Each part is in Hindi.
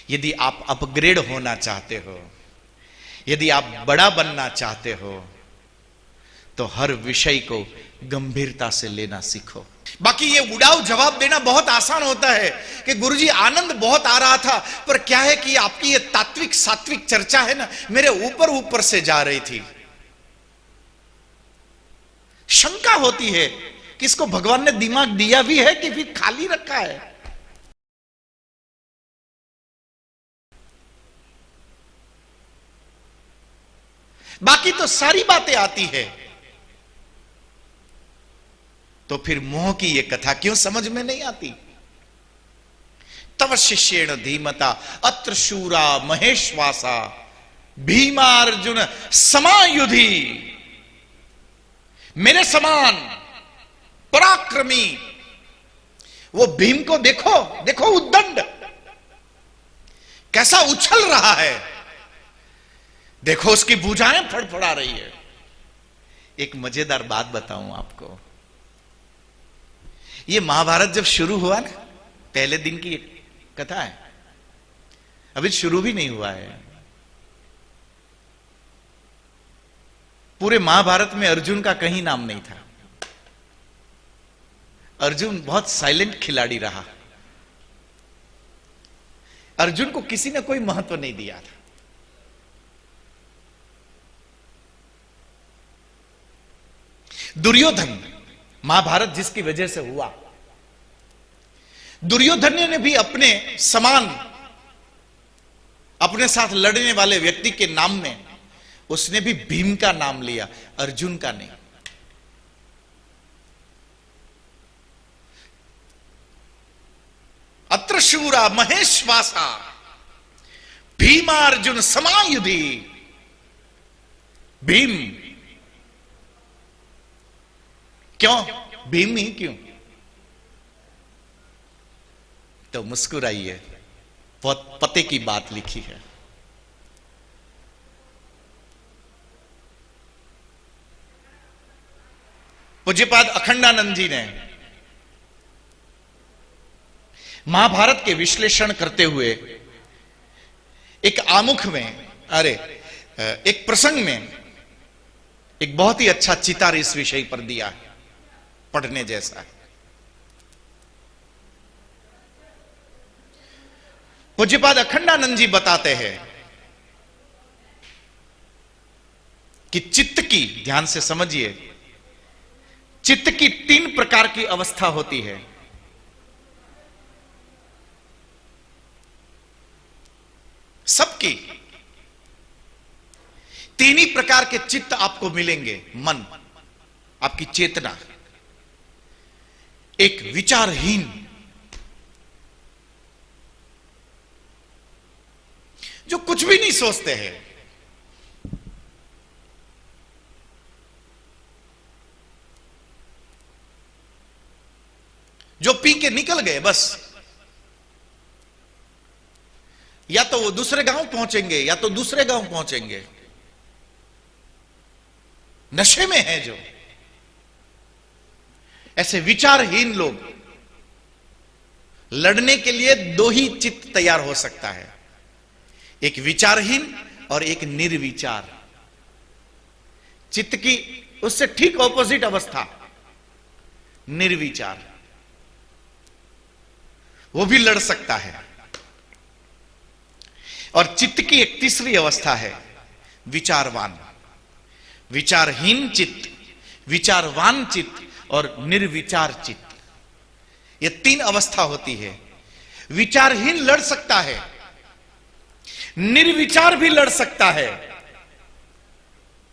यदि आप अपग्रेड होना चाहते हो, यदि आप बड़ा बनना चाहते हो, तो हर विषय को गंभीरता से लेना सीखो। बाकी ये उड़ाव जवाब देना बहुत आसान होता है कि गुरुजी आनंद बहुत आ रहा था, पर क्या है कि आपकी ये तात्विक सात्विक चर्चा है ना, मेरे ऊपर ऊपर से जा रही थी। शंका होती है कि इसको भगवान ने दिमाग दिया भी है कि फिर खाली रखा है। बाकी तो सारी बातें आती है, तो फिर मोह की ये कथा क्यों समझ में नहीं आती? तव शिष्येण धीमता अत्र शूरा महेशवासा भीमा अर्जुन समायुधि। मेरे समान पराक्रमी वो भीम को देखो, देखो उद्दंड कैसा उछल रहा है, देखो उसकी भुजाएं फड़फड़ा रही है। एक मजेदार बात बताऊं आपको, ये महाभारत जब शुरू हुआ ना, पहले दिन की कथा है, अभी शुरू भी नहीं हुआ है। पूरे महाभारत में अर्जुन का कहीं नाम नहीं था। अर्जुन बहुत साइलेंट खिलाड़ी रहा, अर्जुन को किसी ने कोई महत्व नहीं दिया था। दुर्योधन, महाभारत जिसकी वजह से हुआ, दुर्योधन ने भी अपने समान, अपने साथ लड़ने वाले व्यक्ति के नाम में उसने भी भीम का नाम लिया, अर्जुन का नहीं। अत्र शूरा महेशवासा भीमा अर्जुन समायुधि। भीम क्यों? भीम ही क्यों? तो मुस्कुराइए, बहुत पते की बात लिखी है। पूज्यपाद अखंडानंद जी ने महाभारत के विश्लेषण करते हुए एक आमुख में, एक प्रसंग में एक बहुत ही अच्छा चितार इस विषय पर दिया है, पढ़ने जैसा। पूज्यपाद अखंडानंद जी बताते हैं कि चित्त की, ध्यान से समझिए, चित्त की 3 प्रकार की अवस्था होती है। सबकी 3 ही प्रकार के चित्त आपको मिलेंगे। मन, आपकी चेतना, एक विचारहीन, जो कुछ भी नहीं सोचते हैं, जो पी के निकल गए बस, या तो वो दूसरे गांव पहुंचेंगे या तो दूसरे गांव पहुंचेंगे, नशे में है जो। ऐसे विचारहीन लोग, लड़ने के लिए 2 ही चित्त तैयार हो सकता है, एक विचारहीन और एक निर्विचार। चित्त की उससे ठीक ऑपोजिट अवस्था निर्विचार, वो भी लड़ सकता है। और चित्त की एक तीसरी अवस्था है विचारवान। विचारहीन चित्त, विचारवान चित्त और निर्विचार चित्त, ये 3 अवस्था होती है। विचारहीन लड़ सकता है, निर्विचार भी लड़ सकता है,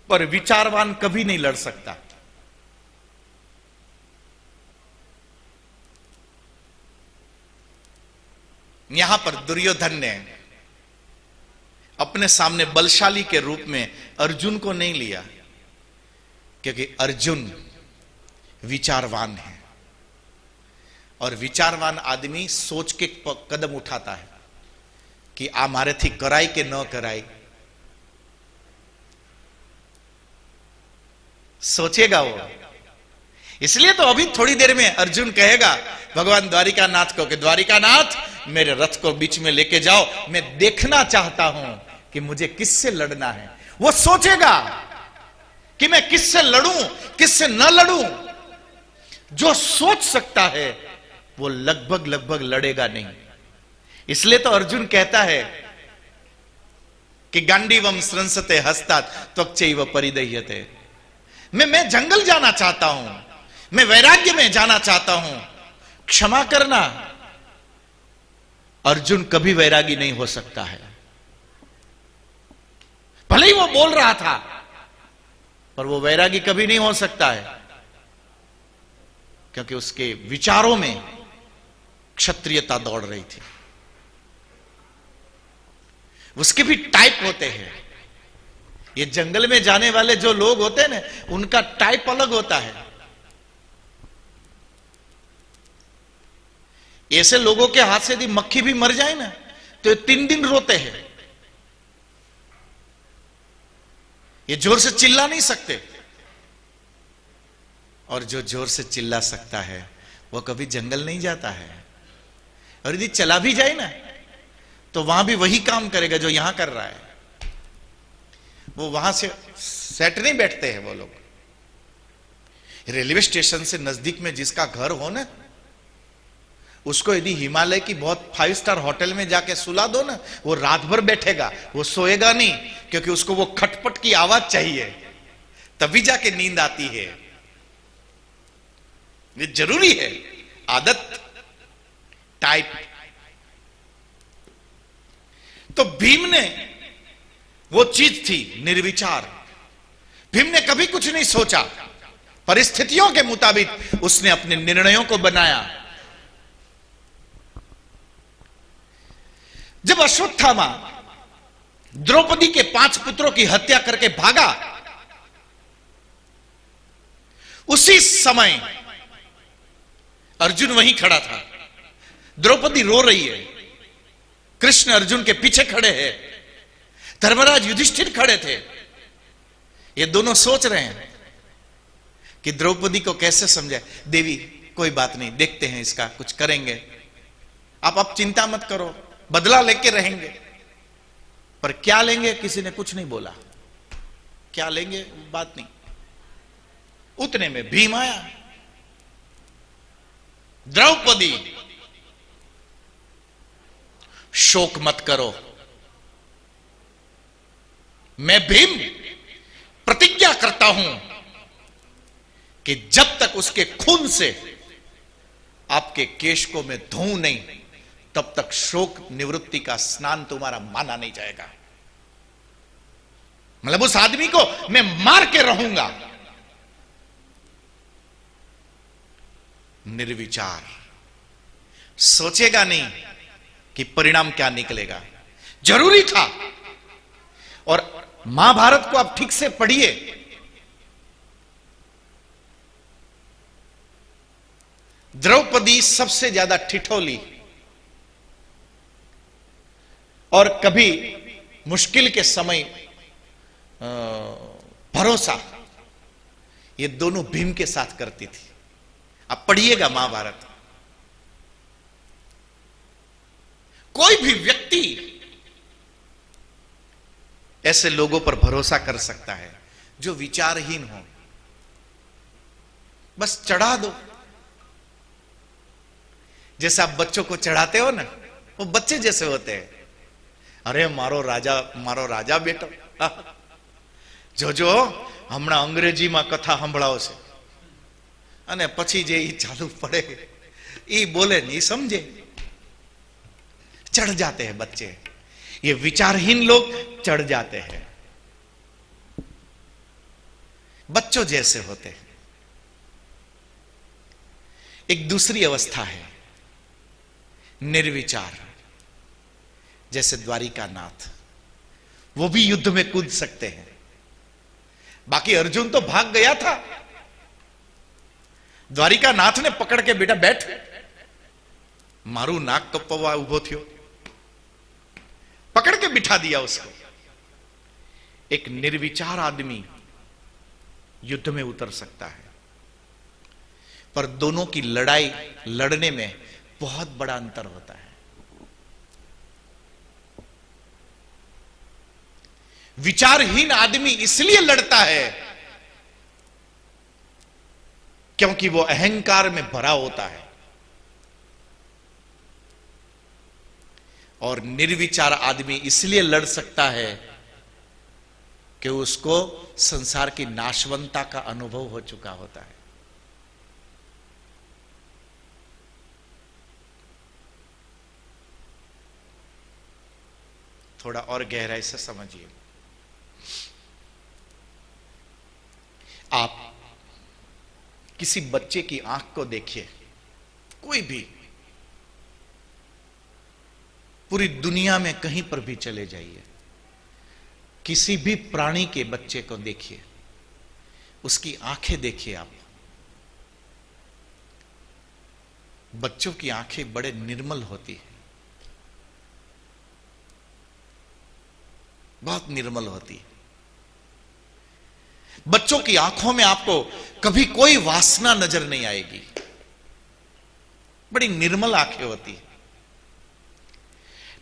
पर विचारवान कभी नहीं लड़ सकता। यहां पर दुर्योधन ने अपने सामने बलशाली के रूप में अर्जुन को नहीं लिया, क्योंकि अर्जुन विचारवान है, और विचारवान आदमी सोच के कदम उठाता है कि आ मारे थी कराई के न कराई, सोचेगा वो। इसलिए तो अभी थोड़ी देर में अर्जुन कहेगा भगवान द्वारिका नाथ को कि द्वारिका नाथ, मेरे रथ को बीच में लेके जाओ, मैं देखना चाहता हूं कि मुझे किससे लड़ना है। वो सोचेगा कि मैं किससे लड़ूं, किससे न लड़ूं। जो सोच सकता है वो लगभग लगभग लड़ेगा नहीं। इसलिए तो अर्जुन कहता है कि गांडीवम स्रंसते हस्तात् त्वक्चैव परिदह्यते। मैं जंगल जाना चाहता हूं, मैं वैराग्य में जाना चाहता हूं। क्षमा करना, अर्जुन कभी वैरागी नहीं हो सकता है। भले ही वो बोल रहा था, पर वो वैरागी कभी नहीं हो सकता है, क्योंकि उसके विचारों में क्षत्रियता दौड़ रही थी। उसके भी टाइप होते हैं। ये जंगल में जाने वाले जो लोग होते हैं ना, उनका टाइप अलग होता है। ऐसे लोगों के हाथ से यदि मक्खी भी मर जाए ना, तो ये 3 दिन रोते हैं। ये जोर से चिल्ला नहीं सकते, और जो जोर से चिल्ला सकता है वो कभी जंगल नहीं जाता है। और यदि चला भी जाए ना, तो वहां भी वही काम करेगा जो यहां कर रहा है। वो वहां से सेट नहीं बैठते हैं वो लोग। रेलवे स्टेशन से नजदीक में जिसका घर हो ना, उसको यदि हिमालय की बहुत 5 स्टार होटल में जाके सुला दो ना, वो रात भर बैठेगा, वो सोएगा नहीं, क्योंकि उसको वो खटपट की आवाज चाहिए, तभी जाके नींद आती है। ये जरूरी है, आदत, टाइप। तो भीम ने वो चीज थी निर्विचार। भीम ने कभी कुछ नहीं सोचा, परिस्थितियों के मुताबिक उसने अपने निर्णयों को बनाया। जब अश्वत्थामा द्रौपदी के 5 पुत्रों की हत्या करके भागा, उसी समय अर्जुन वहीं खड़ा था। द्रौपदी रो रही है, कृष्ण अर्जुन के पीछे खड़े हैं, धर्मराज युधिष्ठिर खड़े थे। ये दोनों सोच रहे हैं कि द्रौपदी को कैसे समझाए। देवी कोई बात नहीं, देखते हैं, इसका कुछ करेंगे, आप चिंता मत करो, बदला लेके रहेंगे। पर क्या लेंगे, किसी ने कुछ नहीं बोला। क्या लेंगे, बात नहीं। उतने में भीम आया। द्रौपदी, शोक मत करो, मैं भीम प्रतिज्ञा करता हूं कि जब तक उसके खून से आपके केश को मैं धोऊं नहीं, तब तक शोक निवृत्ति का स्नान तुम्हारा माना नहीं जाएगा। मतलब उस आदमी को मैं मार के रहूंगा। निर्विचार, सोचेगा नहीं कि परिणाम क्या निकलेगा। जरूरी था। और महाभारत को आप ठीक से पढ़िए। द्रौपदी सबसे ज्यादा ठिठोली और कभी मुश्किल के समय भरोसा, ये दोनों भीम के साथ करती थी। आप पढ़िएगा महाभारत। कोई भी व्यक्ति ऐसे लोगों पर भरोसा कर सकता है जो विचारहीन हो। बस चढ़ा दो, जैसे आप बच्चों को चढ़ाते हो ना, वो बच्चे जैसे होते हैं। अरे मारो राजा बेटो, जो हमणा अंग्रेजी में कथा संभळावो छे, अने पछी जे चालू पड़े ई बोले नहीं समझे, चढ़ जाते हैं बच्चे। ये विचारहीन लोग चढ़ जाते हैं, बच्चों जैसे होते हैं। एक दूसरी अवस्था है निर्विचार, जैसे द्वारिका नाथ, वो भी युद्ध में कूद सकते हैं। बाकी अर्जुन तो भाग गया था, द्वारिका नाथ ने पकड़ के बेटा बैठ, मारू नाक कपवा उभो थयो, पकड़ के बिठा दिया उसको। एक निर्विचार आदमी युद्ध में उतर सकता है, पर दोनों की लड़ाई लड़ने में बहुत बड़ा अंतर होता है। विचारहीन आदमी इसलिए लड़ता है क्योंकि वो अहंकार में भरा होता है, और निर्विचार आदमी इसलिए लड़ सकता है कि उसको संसार की नाशवंता का अनुभव हो चुका होता है। थोड़ा और गहराई से समझिए। आप किसी बच्चे की आंख को देखिए, कोई भी, पूरी दुनिया में कहीं पर भी चले जाइए, किसी भी प्राणी के बच्चे को देखिए, उसकी आंखें देखिए आप। बच्चों की आंखें बड़े निर्मल होती है, बहुत निर्मल होती है। बच्चों की आंखों में आपको कभी कोई वासना नजर नहीं आएगी, बड़ी निर्मल आंखें होती है।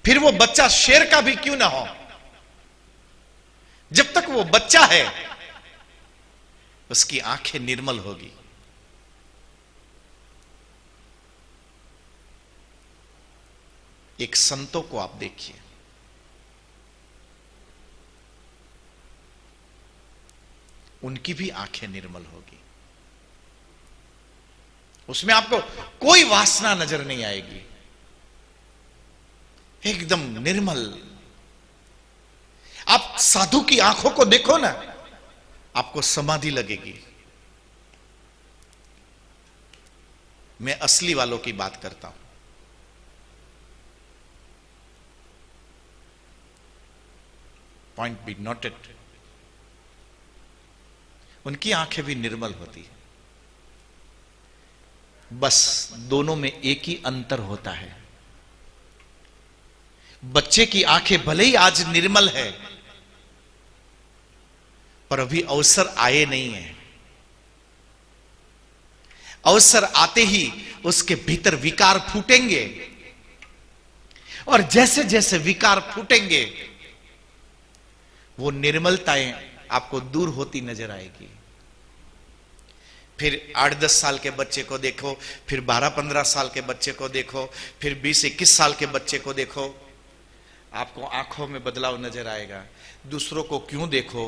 फिर वो बच्चा शेर का भी क्यों ना हो, जब तक वो बच्चा है उसकी आंखें निर्मल होगी। एक संतों को आप देखिए, उनकी भी आंखें निर्मल होगी, उसमें आपको कोई वासना नजर नहीं आएगी, एकदम निर्मल। आप साधु की आंखों को देखो ना, आपको समाधि लगेगी। मैं असली वालों की बात करता हूं। Point be noted. उनकी आंखें भी निर्मल होती है, बस दोनों में एक ही अंतर होता है। बच्चे की आंखें भले ही आज निर्मल है, पर अभी अवसर आए नहीं है। अवसर आते ही उसके भीतर विकार फूटेंगे, और जैसे जैसे विकार फूटेंगे वो निर्मलताएं आपको दूर होती नजर आएगी। फिर 8-10 साल के बच्चे को देखो, फिर 12-15 साल के बच्चे को देखो, फिर 20-21 साल के बच्चे को देखो, आपको आंखों में बदलाव नजर आएगा। दूसरों को क्यों देखो,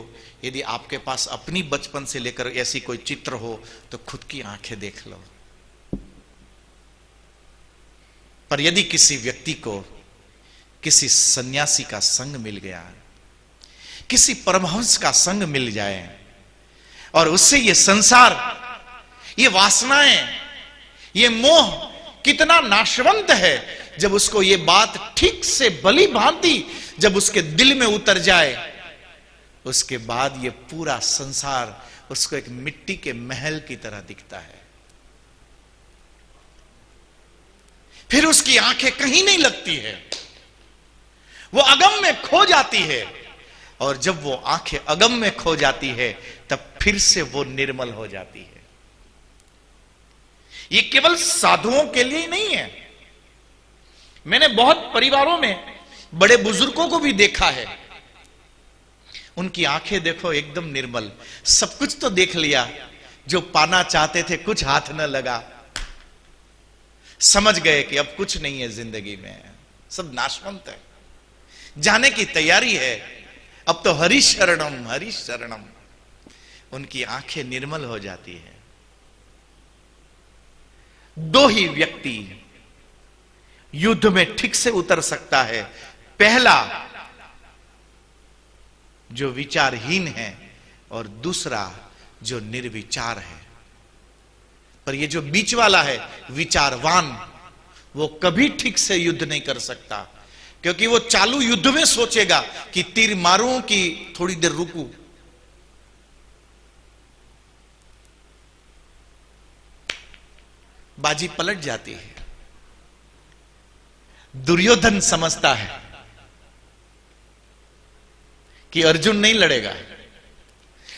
यदि आपके पास अपनी बचपन से लेकर ऐसी कोई चित्र हो तो खुद की आंखें देख लो। पर यदि किसी व्यक्ति को किसी सन्यासी का संग मिल गया, किसी परमहंस का संग मिल जाए, और उससे ये संसार, ये वासनाएं, ये मोह कितना नाशवंत है, जब उसको ये बात ठीक से भली भांति जब उसके दिल में उतर जाए, उसके बाद ये पूरा संसार उसको एक मिट्टी के महल की तरह दिखता है। फिर उसकी आंखें कहीं नहीं लगती है, वो अगम में खो जाती है, और जब वो आंखें अगम में खो जाती है तब फिर से वो निर्मल हो जाती है। ये केवल साधुओं के लिए ही नहीं है, मैंने बहुत परिवारों में बड़े बुजुर्गों को भी देखा है, उनकी आंखें देखो एकदम निर्मल। सब कुछ तो देख लिया, जो पाना चाहते थे कुछ हाथ न लगा, समझ गए कि अब कुछ नहीं है जिंदगी में, सब नाशवंत है, जाने की तैयारी है, अब तो हरि शरणम हरि शरणम। उनकी आंखें निर्मल हो जाती है। दो ही व्यक्ति युद्ध में ठीक से उतर सकता है, पहला जो विचारहीन है और दूसरा जो निर्विचार है। पर ये जो बीच वाला है विचारवान, वो कभी ठीक से युद्ध नहीं कर सकता, क्योंकि वो चालू युद्ध में सोचेगा कि तीर मारूं कि थोड़ी देर रुकूं। बाजी पलट जाती है। दुर्योधन समझता है कि अर्जुन नहीं लड़ेगा,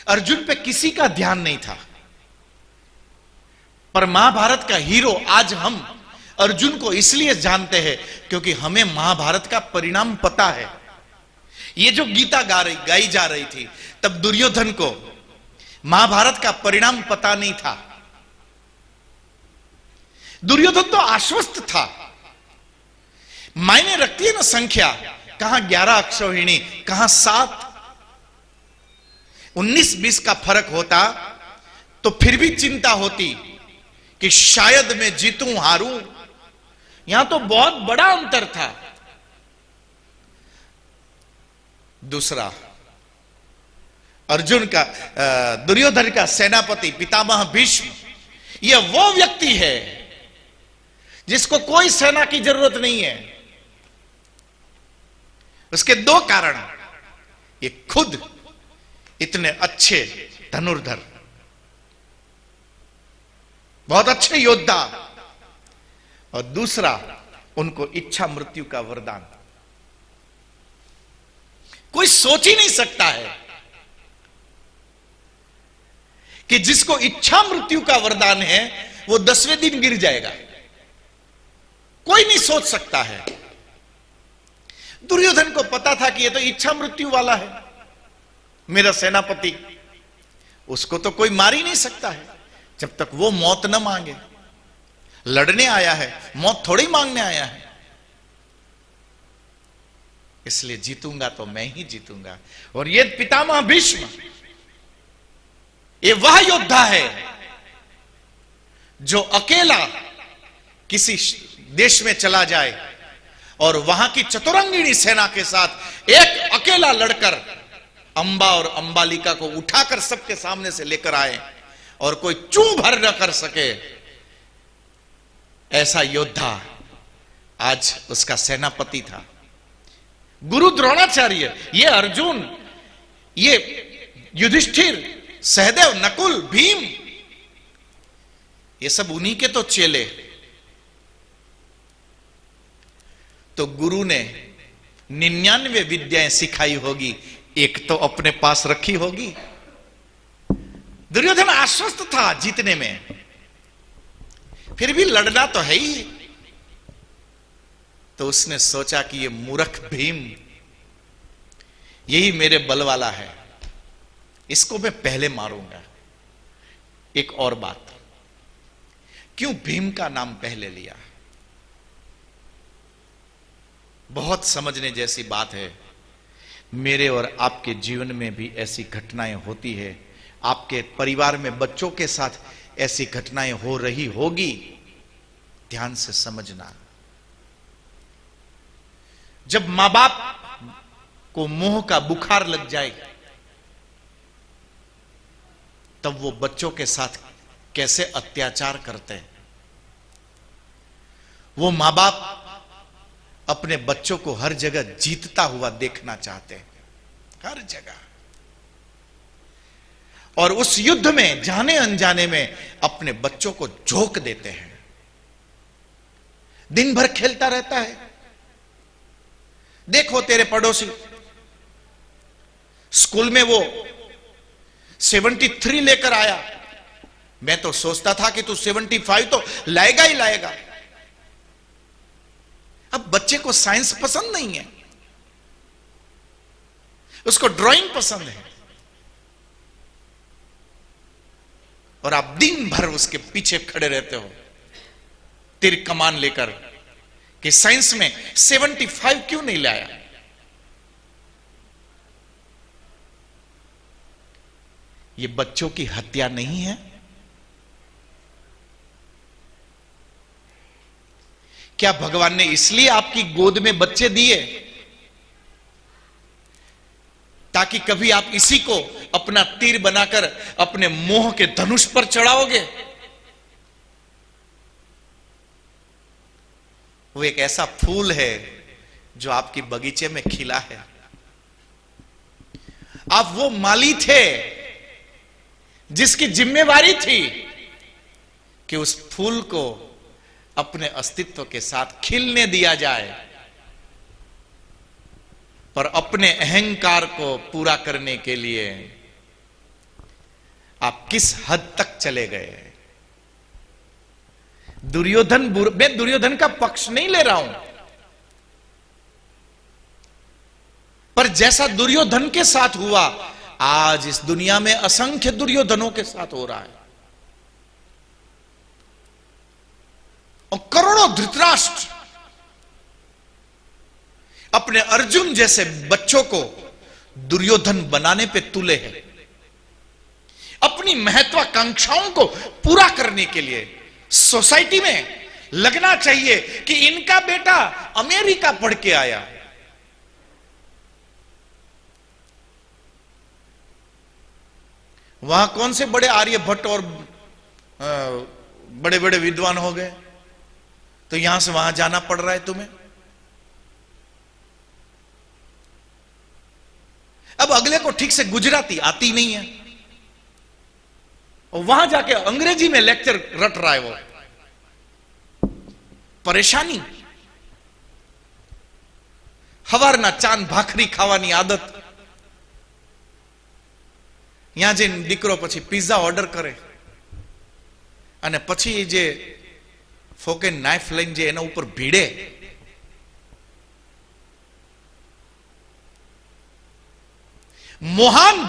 अर्जुन पे किसी का ध्यान नहीं था। पर महाभारत का हीरो आज हम अर्जुन को इसलिए जानते हैं क्योंकि हमें महाभारत का परिणाम पता है। ये जो गीता गाई जा रही थी, तब दुर्योधन को महाभारत का परिणाम पता नहीं था। दुर्योधन तो आश्वस्त था। मायने रखती है ना संख्या, कहां 11 अक्षौहिणी, कहां 7, 19-20 का फर्क होता तो फिर भी चिंता होती कि शायद मैं जीतूं हारूं। यहां तो बहुत बड़ा अंतर था। दूसरा, अर्जुन का दुर्योधन का सेनापति पितामह भीष्म, यह वो व्यक्ति है जिसको कोई सेना की जरूरत नहीं है। उसके 2 कारण, ये खुद इतने अच्छे धनुर्धर, बहुत अच्छे योद्धा, और दूसरा उनको इच्छा मृत्यु का वरदान। कोई सोच ही नहीं सकता है कि जिसको इच्छा मृत्यु का वरदान है वो 10वें दिन गिर जाएगा। कोई नहीं सोच सकता है। दुर्योधन को पता था कि ये तो इच्छा मृत्यु वाला है मेरा सेनापति, उसको तो कोई मार ही नहीं सकता है जब तक वो मौत न मांगे। लड़ने आया है, मौत थोड़ी मांगने आया है। इसलिए जीतूंगा तो मैं ही जीतूंगा। और ये पितामह भीष्म, ये वह योद्धा है जो अकेला किसी देश में चला जाए और वहां की चतुरंगिणी सेना के साथ एक अकेला लड़कर अंबा और अंबालिका को उठाकर सबके सामने से लेकर आए और कोई चू भर न कर सके, ऐसा योद्धा आज उसका सेनापति था। गुरु द्रोणाचार्य, ये अर्जुन, ये युधिष्ठिर, सहदेव, नकुल, भीम, ये सब उन्हीं के तो चेले। तो गुरु ने 99 विद्याएं सिखाई होगी, एक तो अपने पास रखी होगी। दुर्योधन आश्वस्त था जीतने में, फिर भी लड़ना तो है ही। तो उसने सोचा कि ये मूर्ख भीम, यही मेरे बल वाला है, इसको मैं पहले मारूंगा। एक और बात, क्यों भीम का नाम पहले लिया? बहुत समझने जैसी बात है। मेरे और आपके जीवन में भी ऐसी घटनाएं होती है, आपके परिवार में बच्चों के साथ ऐसी घटनाएं हो रही होगी। ध्यान से समझना। जब मां बाप को मोह का बुखार लग जाए तब वो बच्चों के साथ कैसे अत्याचार करते हैं। वो मां बाप अपने बच्चों को हर जगह जीतता हुआ देखना चाहते हैं, हर जगह। और उस युद्ध में जाने अनजाने में अपने बच्चों को झोंक देते हैं। दिन भर खेलता रहता है। देखो तेरे पड़ोसी, स्कूल में वो 73 लेकर आया। मैं तो सोचता था कि तू 75 तो लाएगा ही लाएगा। अब बच्चे को साइंस पसंद नहीं है, उसको ड्राइंग पसंद है, और आप दिन भर उसके पीछे खड़े रहते हो तीर कमान लेकर कि साइंस में 75 क्यों नहीं लाया। ये बच्चों की हत्या नहीं है? क्या भगवान ने इसलिए आपकी गोद में बच्चे दिए ताकि कभी आप इसी को अपना तीर बनाकर अपने मोह के धनुष पर चढ़ाओगे? वो एक ऐसा फूल है जो आपकी बगीचे में खिला है। आप वो माली थे जिसकी जिम्मेवारी थी कि उस फूल को अपने अस्तित्व के साथ खिलने दिया जाए, पर अपने अहंकार को पूरा करने के लिए आप किस हद तक चले गए। मैं दुर्योधन का पक्ष नहीं ले रहा हूं, पर जैसा दुर्योधन के साथ हुआ, आज इस दुनिया में असंख्य दुर्योधनों के साथ हो रहा है। और करोड़ों धृतराष्ट्र अपने अर्जुन जैसे बच्चों को दुर्योधन बनाने पे तुले हैं। अपनी महत्वाकांक्षाओं को पूरा करने के लिए सोसाइटी में लगना चाहिए कि इनका बेटा अमेरिका पढ़ के आया, वहां कौन से बड़े आर्यभट्ट और बड़े बड़े विद्वान हो गए, तो यहां से वहां जाना पड़ रहा है तुम्हें। अब अगले को ठीक से गुजराती आती नहीं है और वहां जाके अंग्रेजी में लेक्चर रट रहा है। वो परेशानी, हवाરના ચાન ભાખરી ખાવાની આદત, ત્યાં જઈને દીકરો પછી પિઝા ઓર્ડર કરે અને પછી જે ફોક એન્ડ નાઇફ લઈને જે એના ઉપર ભીડે, मोहांध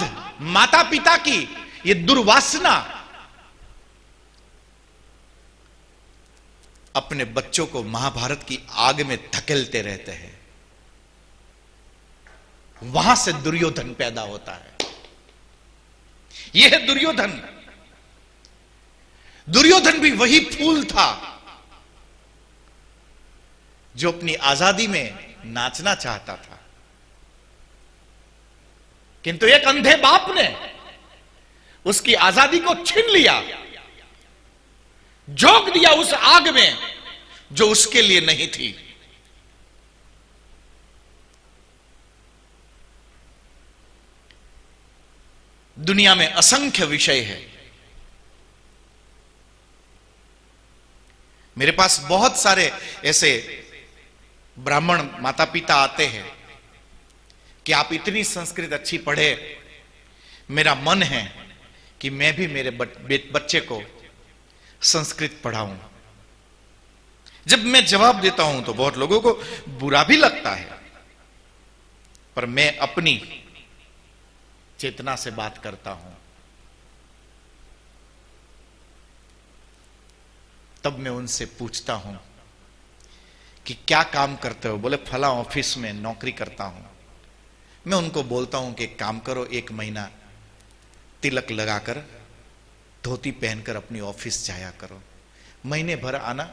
माता पिता की ये दुर्वासना अपने बच्चों को महाभारत की आग में धकेलते रहते हैं। वहां से दुर्योधन पैदा होता है। यह है दुर्योधन। दुर्योधन भी वही फूल था जो अपनी आजादी में नाचना चाहता था, किंतु एक अंधे बाप ने उसकी आजादी को छीन लिया, झोंक दिया उस आग में जो उसके लिए नहीं थी। दुनिया में असंख्य विषय है। मेरे पास बहुत सारे ऐसे ब्राह्मण माता पिता आते हैं कि आप इतनी संस्कृत अच्छी पढ़े, मेरा मन है कि मैं भी मेरे बच्चे को संस्कृत पढ़ाऊं। जब मैं जवाब देता हूं तो बहुत लोगों को बुरा भी लगता है, पर मैं अपनी चेतना से बात करता हूं। तब मैं उनसे पूछता हूं कि क्या काम करते हो? बोले फला ऑफिस में नौकरी करता हूं। मैं उनको बोलता हूं कि काम करो, 1 महीना तिलक लगाकर धोती पहनकर अपनी ऑफिस जाया करो, महीने भर आना,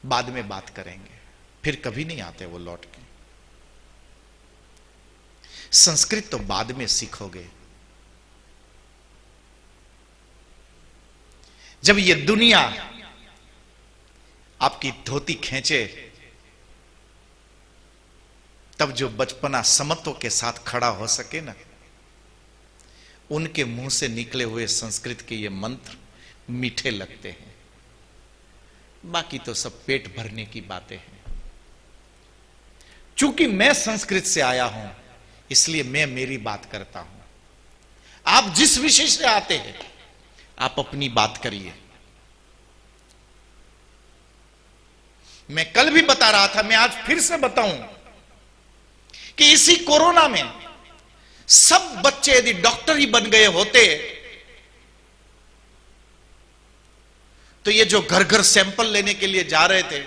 बाद में बात करेंगे। फिर कभी नहीं आते वो लौट के। संस्कृत तो बाद में सीखोगे। जब ये दुनिया आपकी धोती खींचे, तब जो बचपना समत्व के साथ खड़ा हो सके ना, उनके मुंह से निकले हुए संस्कृत के ये मंत्र मीठे लगते हैं। बाकी तो सब पेट भरने की बातें हैं। चूंकि मैं संस्कृत से आया हूं, इसलिए मैं मेरी बात करता हूं। आप जिस विषय से आते हैं, आप अपनी बात करिए। मैं कल भी बता रहा था, मैं आज फिर से बताऊं कि इसी कोरोना में सब बच्चे यदि डॉक्टर ही बन गए होते तो ये जो घर घर सैंपल लेने के लिए जा रहे थे,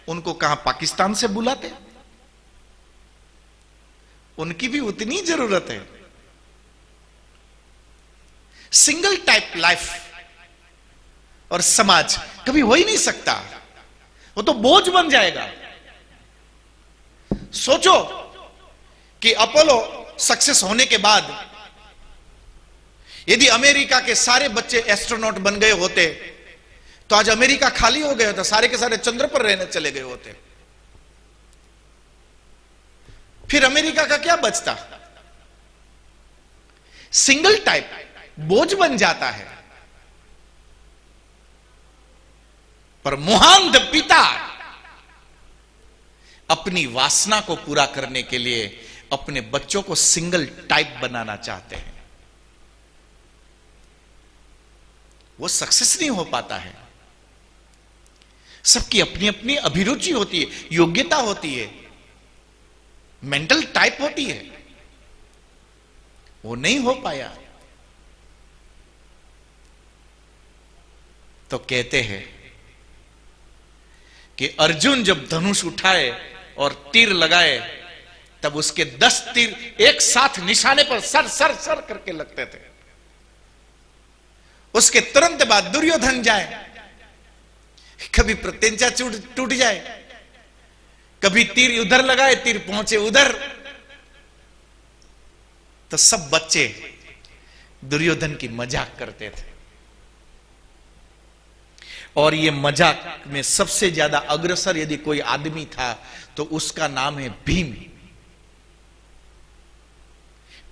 उनको कहां पाकिस्तान से बुलाते? उनकी भी उतनी जरूरत है। सिंगल टाइप लाइफ और समाज कभी हो ही नहीं सकता, वो तो बोझ बन जाएगा। सोचो कि अपोलो सक्सेस होने के बाद यदि अमेरिका के सारे बच्चे एस्ट्रोनॉट बन गए होते तो आज अमेरिका खाली हो गया होता, सारे के सारे चंद्र पर रहने चले गए होते। फिर अमेरिका का क्या बचता? सिंगल टाइप बोझ बन जाता है। पर मोहांध पिता अपनी वासना को पूरा करने के लिए अपने बच्चों को सिंगल टाइप बनाना चाहते हैं। वो सक्सेस नहीं हो पाता है। सबकी अपनी अपनी अभिरुचि होती है, योग्यता होती है। मेंटल टाइप होती है, वो नहीं हो पाया। तो कहते हैं कि अर्जुन जब धनुष उठाए और तीर लगाए तब उसके 10 तीर एक साथ निशाने पर सर सर सर करके लगते थे। उसके तुरंत बाद दुर्योधन जाए, कभी प्रत्यंचा टूट जाए, कभी तीर उधर लगाए, तीर पहुंचे उधर। तो सब बच्चे दुर्योधन की मजाक करते थे। और ये मजाक में सबसे ज्यादा अग्रसर यदि कोई आदमी था तो उसका नाम है भीम।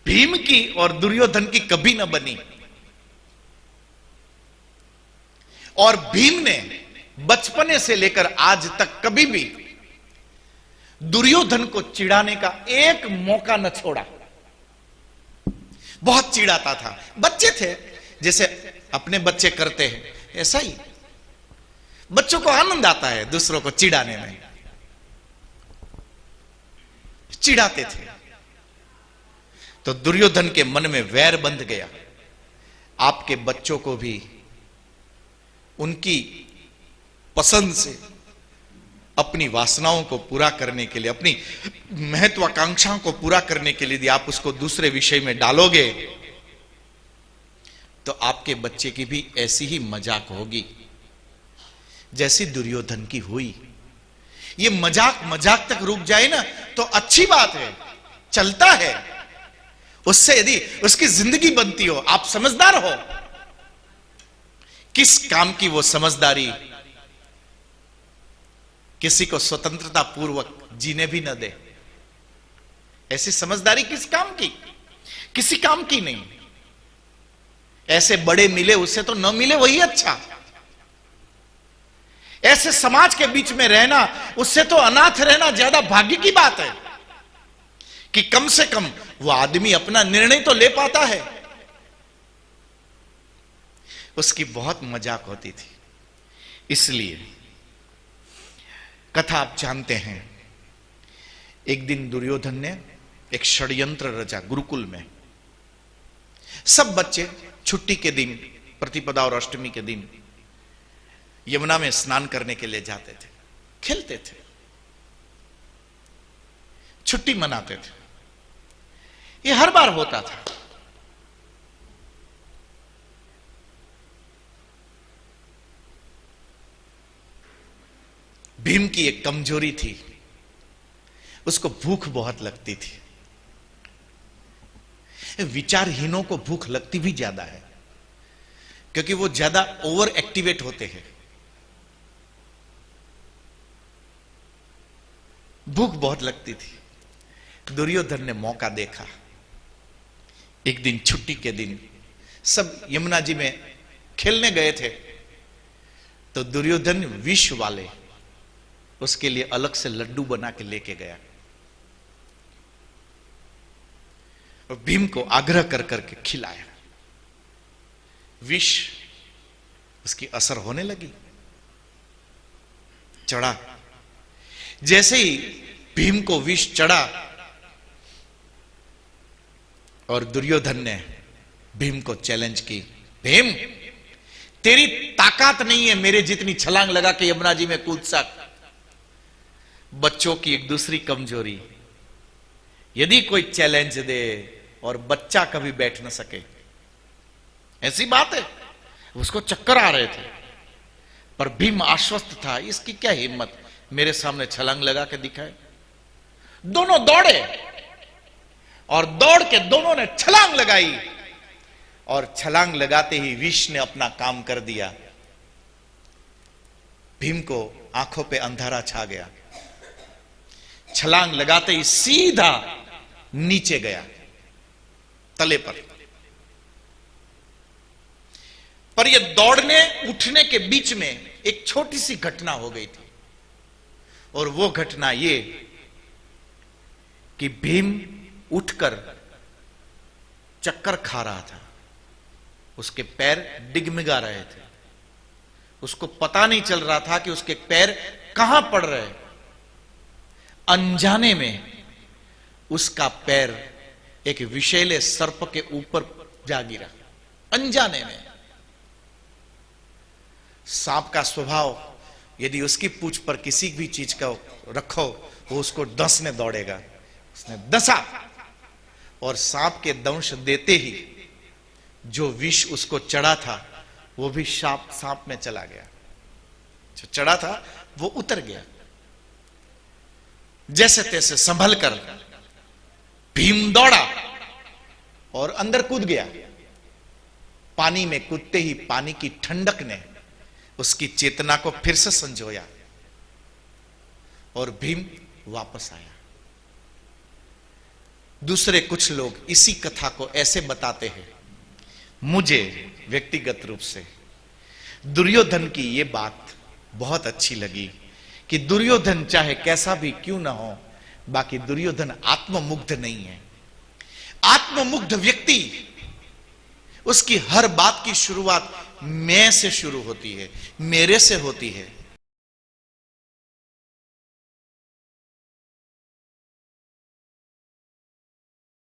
भीम की और दुर्योधन की कभी न बनी। और भीम ने बचपने से लेकर आज तक कभी भी दुर्योधन को चिढ़ाने का एक मौका न छोड़ा। बहुत चिढ़ाता था। बच्चे थे, जैसे अपने बच्चे करते हैं, ऐसा ही बच्चों को आनंद आता है दूसरों को चिढ़ाने में। चिढ़ाते थे। तो दुर्योधन के मन में वैर बंध गया। आपके बच्चों को भी उनकी पसंद से अपनी वासनाओं को पूरा करने के लिए, अपनी महत्वाकांक्षाओं को पूरा करने के लिए यदि आप उसको दूसरे विषय में डालोगे तो आपके बच्चे की भी ऐसी ही मजाक होगी जैसी दुर्योधन की हुई। ये मजाक मजाक तक रुक जाए ना तो अच्छी बात है, चलता है। उससे यदि उसकी जिंदगी बनती हो, आप समझदार हो। किस काम की वो समझदारी किसी को स्वतंत्रता पूर्वक जीने भी न दे। ऐसी समझदारी किस काम की? किसी काम की नहीं। ऐसे बड़े मिले उससे तो न मिले वही अच्छा। ऐसे समाज के बीच में रहना उससे तो अनाथ रहना ज्यादा भाग्य की बात है कि कम से कम वो आदमी अपना निर्णय तो ले पाता है। उसकी बहुत मजाक होती थी। इसलिए कथा आप जानते हैं, एक दिन दुर्योधन ने एक षड्यंत्र रचा गुरुकुल में। सब बच्चे छुट्टी के दिन, प्रतिपदा और अष्टमी के दिन यमुना में स्नान करने के लिए जाते थे, खेलते थे, छुट्टी मनाते थे। ये हर बार होता था। भीम की एक कमजोरी थी, उसको भूख बहुत लगती थी। विचारहीनों को भूख लगती भी ज्यादा है क्योंकि वो ज्यादा ओवर एक्टिवेट होते हैं। भूख बहुत लगती थी। दुर्योधन ने मौका देखा। एक दिन छुट्टी के दिन सब यमुना जी में खेलने गए थे तो दुर्योधन विष वाले उसके लिए अलग से लड्डू बना के लेके गया और भीम को आग्रह कर करके खिलाया। विष उसकी असर होने लगी, चढ़ा। जैसे ही भीम को विष चढ़ा और दुर्योधन ने भीम को चैलेंज की, भीम तेरी ताकत नहीं है मेरे जितनी छलांग लगा के यमुना जी में कूद सक। बच्चों की एक दूसरी कमजोरी, यदि कोई चैलेंज दे और बच्चा कभी बैठ न सके, ऐसी बात है। उसको चक्कर आ रहे थे पर भीम आश्वस्त था, इसकी क्या हिम्मत मेरे सामने छलांग लगा के दिखाए। दोनों दौड़े और दौड़ के दोनों ने छलांग लगाई और छलांग लगाते ही विष ने अपना काम कर दिया। भीम को आंखों पे अंधारा छा गया। छलांग लगाते ही सीधा नीचे गया, तले पर यह दौड़ने उठने के बीच में एक छोटी सी घटना हो गई थी और वो घटना ये कि भीम उठकर चक्कर खा रहा था। उसके पैर डिगमिगा रहे थे। उसको पता नहीं चल रहा था कि उसके पैर कहां पड़ रहे। अनजाने में उसका पैर एक विषैले सर्प के ऊपर जा गिरा अनजाने में। सांप का स्वभाव, यदि उसकी पूंछ पर किसी भी चीज का रखो वो उसको डसने दौड़ेगा। उसने डसा और सांप के दंश देते ही जो विष उसको चढ़ा था वो भी सांप में चला गया। जो चढ़ा था वो उतर गया। जैसे तैसे संभल कर भीम दौड़ा और अंदर कूद गया। पानी में कूदते ही पानी की ठंडक ने उसकी चेतना को फिर से संजोया और भीम वापस आया। दूसरे कुछ लोग इसी कथा को ऐसे बताते हैं। मुझे व्यक्तिगत रूप से दुर्योधन की यह बात बहुत अच्छी लगी कि दुर्योधन चाहे कैसा भी क्यों ना हो, बाकी दुर्योधन आत्ममुग्ध नहीं है। आत्ममुग्ध व्यक्ति, उसकी हर बात की शुरुआत मैं से शुरू होती है, मेरे से होती है।